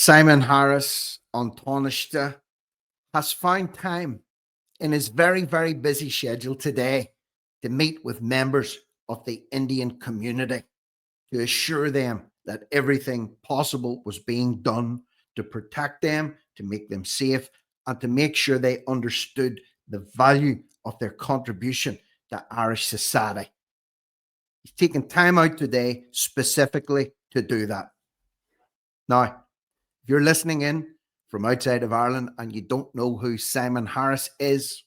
Simon Harris on Tanaiste has found time in his very, very busy schedule today to meet with members of the Indian community to assure them that everything possible was being done to protect them, to make them safe, and to make sure they understood the value of their contribution to Irish society. He's taken time out today specifically to do that. Now, if you're listening in from outside of Ireland and you don't know who Simon Harris is,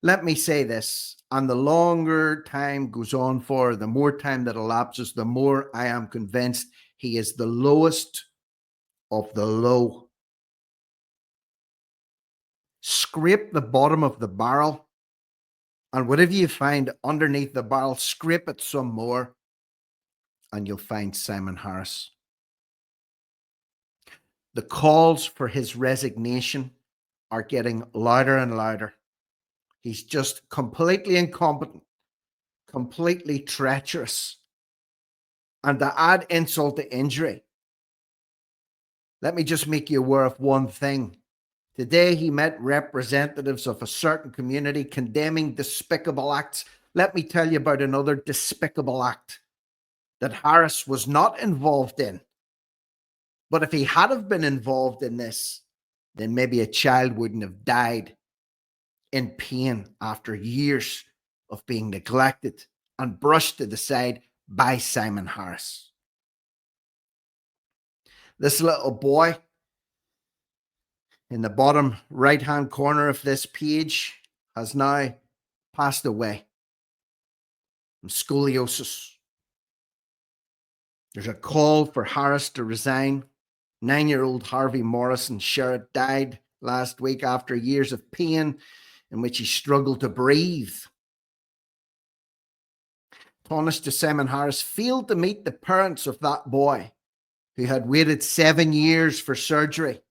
let me say this, and the longer time goes on for, the more time that elapses, the more I am convinced he is the lowest of the low. Scrape the bottom of the barrel, and whatever you find underneath the barrel, scrape it some more, and you'll find Simon Harris. The calls for his resignation are getting louder and louder. He's just completely incompetent, completely treacherous. And to add insult to injury, let me just make you aware of one thing. Today, he met representatives of a certain community condemning despicable acts. Let me tell you about another despicable act that Harris was not involved in. But if he had have been involved in this, then maybe a child wouldn't have died in pain after years of being neglected and brushed to the side by Simon Harris. This little boy in the bottom right-hand corner of this page has now passed away from scoliosis. There's a call for Harris to resign. 9-year-old Harvey Morrison Sherritt died last week after years of pain in which he struggled to breathe. Tanaiste Simon Harris failed to meet the parents of that boy who had waited 7 years for surgery.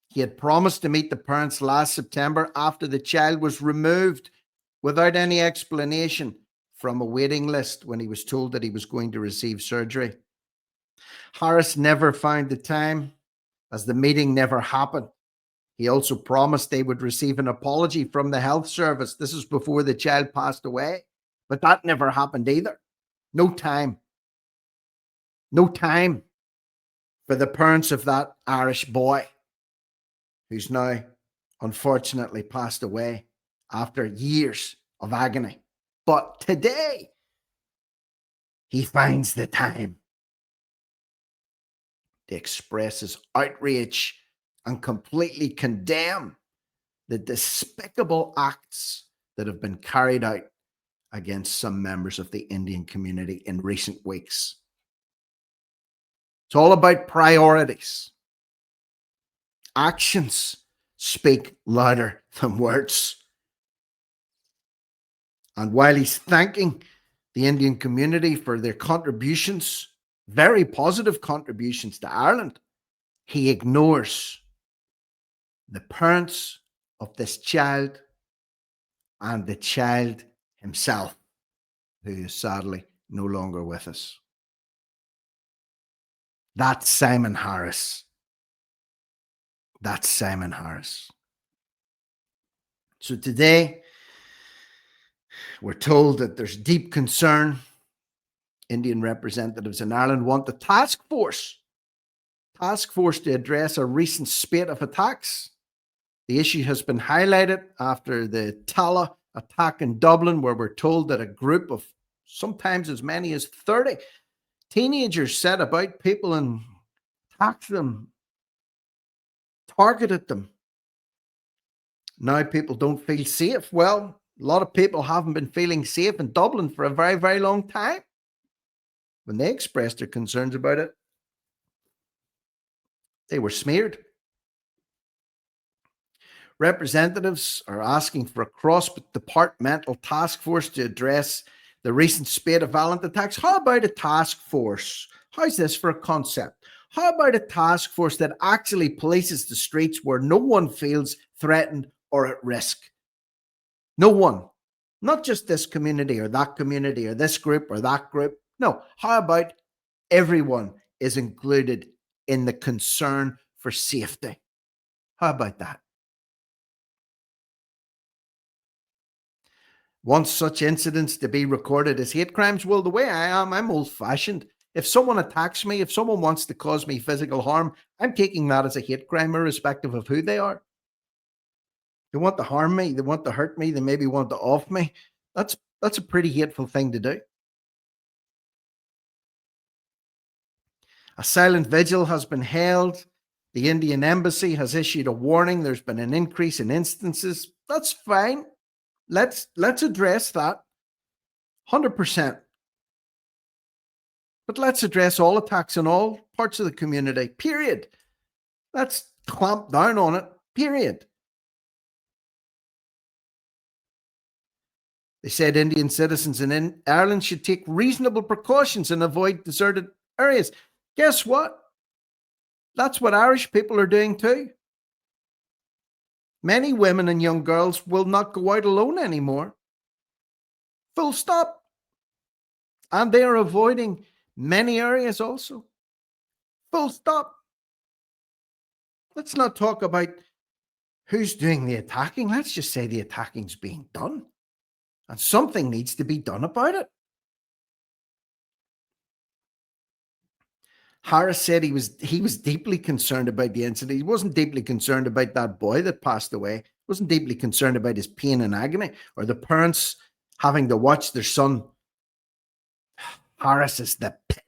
He had promised to meet the parents last September after the child was removed without any explanation from a waiting list when he was told that he was going to receive surgery. Harris never found the time, as the meeting never happened. He also promised they would receive an apology from the health service. This is before the child passed away, but that never happened either. No time. No time for the parents of that Irish boy who's now unfortunately passed away after years of agony. But today, he finds the time to express his outrage and completely condemn the despicable acts that have been carried out against some members of the Indian community in recent weeks. It's all about priorities. Actions speak louder than words. And while he's thanking the Indian community for their contributions, very positive contributions to Ireland, he ignores the parents of this child and the child himself, who is sadly no longer with us. That's Simon Harris. That's Simon Harris. So today, we're told that there's deep concern. Indian representatives in Ireland want the task force to address a recent spate of attacks. The issue has been highlighted after the Tallaght attack in Dublin, where we're told that a group of sometimes as many as 30 teenagers set about people and attacked them, targeted them. Now people don't feel safe. Well, a lot of people haven't been feeling safe in Dublin for a very, very long time. When they expressed their concerns about it, they were smeared. Representatives are asking for a cross-departmental task force to address the recent spate of violent attacks. How about a task force? How's this for a concept? How about a task force that actually polices the streets where no one feels threatened or at risk? No one. Not just this community or that community or this group or that group. No, how about everyone is included in the concern for safety? How about that? Want such incidents to be recorded as hate crimes? Well, the way I am, I'm old fashioned. If someone attacks me, if someone wants to cause me physical harm, I'm taking that as a hate crime, irrespective of who they are. They want to harm me, they want to hurt me, they maybe want to off me. That's a pretty hateful thing to do. A silent vigil has been held. The Indian embassy has issued a warning. There's been an increase in instances. That's fine. Let's address that 100%. But let's address all attacks in all parts of the community. Period. Let's clamp down on it. Period. They said Indian citizens in Ireland should take reasonable precautions and avoid deserted areas. Guess what? That's what Irish people are doing too. Many women and young girls will not go out alone anymore. Full stop. And they are avoiding many areas also. Full stop. Let's not talk about who's doing the attacking. Let's just say the attacking's being done. And something needs to be done about it. Harris said he was deeply concerned about the incident. He wasn't deeply concerned about that boy that passed away. He wasn't deeply concerned about his pain and agony or the parents having to watch their son. Harris is the pit.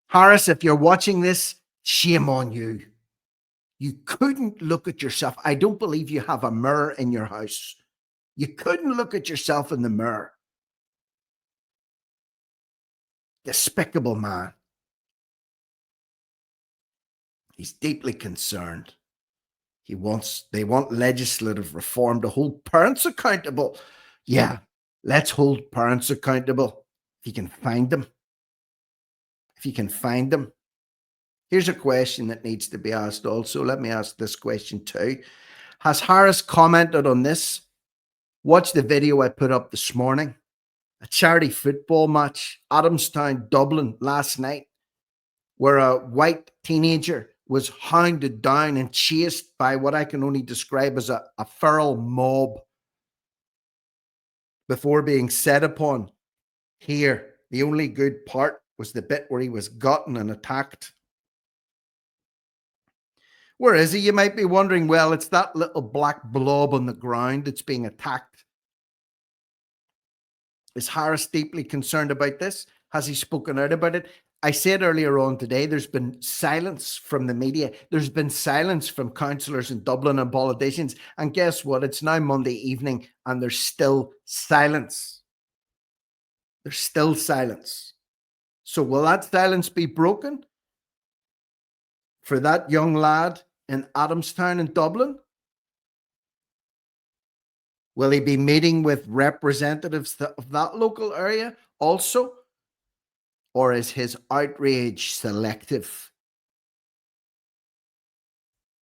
Harris, if you're watching this, shame on you. You couldn't look at yourself. I don't believe you have a mirror in your house. You couldn't look at yourself in the mirror. Despicable man. He's deeply concerned. They want legislative reform to hold parents accountable. Yeah, let's hold parents accountable. If you can find them. If you can find them. Here's a question that needs to be asked also. Let me ask this question too. Has Harris commented on this? Watch the video I put up this morning. A charity football match, Adamstown, Dublin, last night, where a white teenager was hounded down and chased by what I can only describe as a feral mob before being set upon. Here, the only good part was the bit where he was gotten and attacked. Where is he? You might be wondering. Well, it's that little black blob on the ground that's being attacked. Is Harris deeply concerned about this? Has he spoken out about it? I said earlier on today, there's been silence from the media. There's been silence from councillors in Dublin and politicians. And guess what? It's now Monday evening and there's still silence. There's still silence. So will that silence be broken for that young lad in Adamstown in Dublin? Will he be meeting with representatives of that local area also? Or is his outrage selective?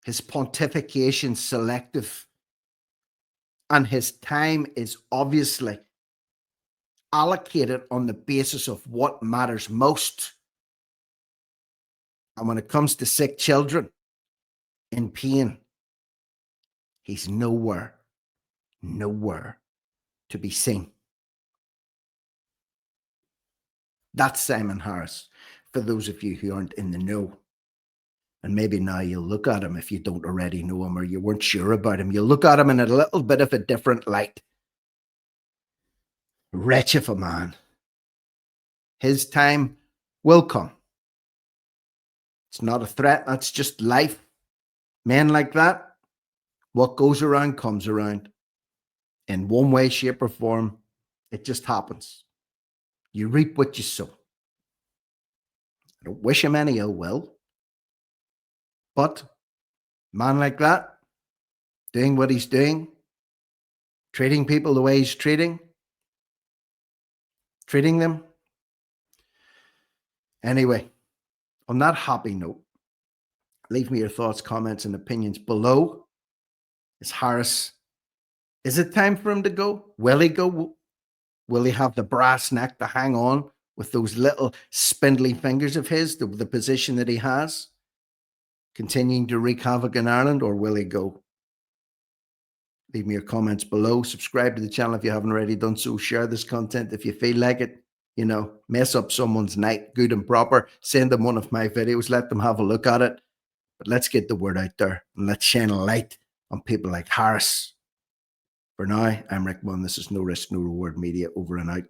His pontification selective? And his time is obviously allocated on the basis of what matters most. And when it comes to sick children in pain, he's nowhere to be seen. That's Simon Harris, for those of you who aren't in the know. And maybe now you'll look at him, if you don't already know him or you weren't sure about him, you'll look at him in a little bit of a different light. Wretch of a man. His time will come. It's not a threat, that's just life. Men like that, what goes around comes around. In one way, shape, or form, it just happens. You reap what you sow. I don't wish him any ill will. But a man like that, doing what he's doing, treating people the way he's treating them. Anyway, on that happy note, leave me your thoughts, comments, and opinions below. Is it time for him to go? Will he go? Will he have the brass neck to hang on with those little spindly fingers of his, the position that he has, continuing to wreak havoc in Ireland, or will he go? Leave me your comments below. Subscribe to the channel if you haven't already done so. Share this content if you feel like it. You know, mess up someone's night good and proper. Send them one of my videos. Let them have a look at it. But let's get the word out there and let's shine a light on people like Harris. For now, I'm Rick Munn. This is No Risk, No Reward Media, over and out.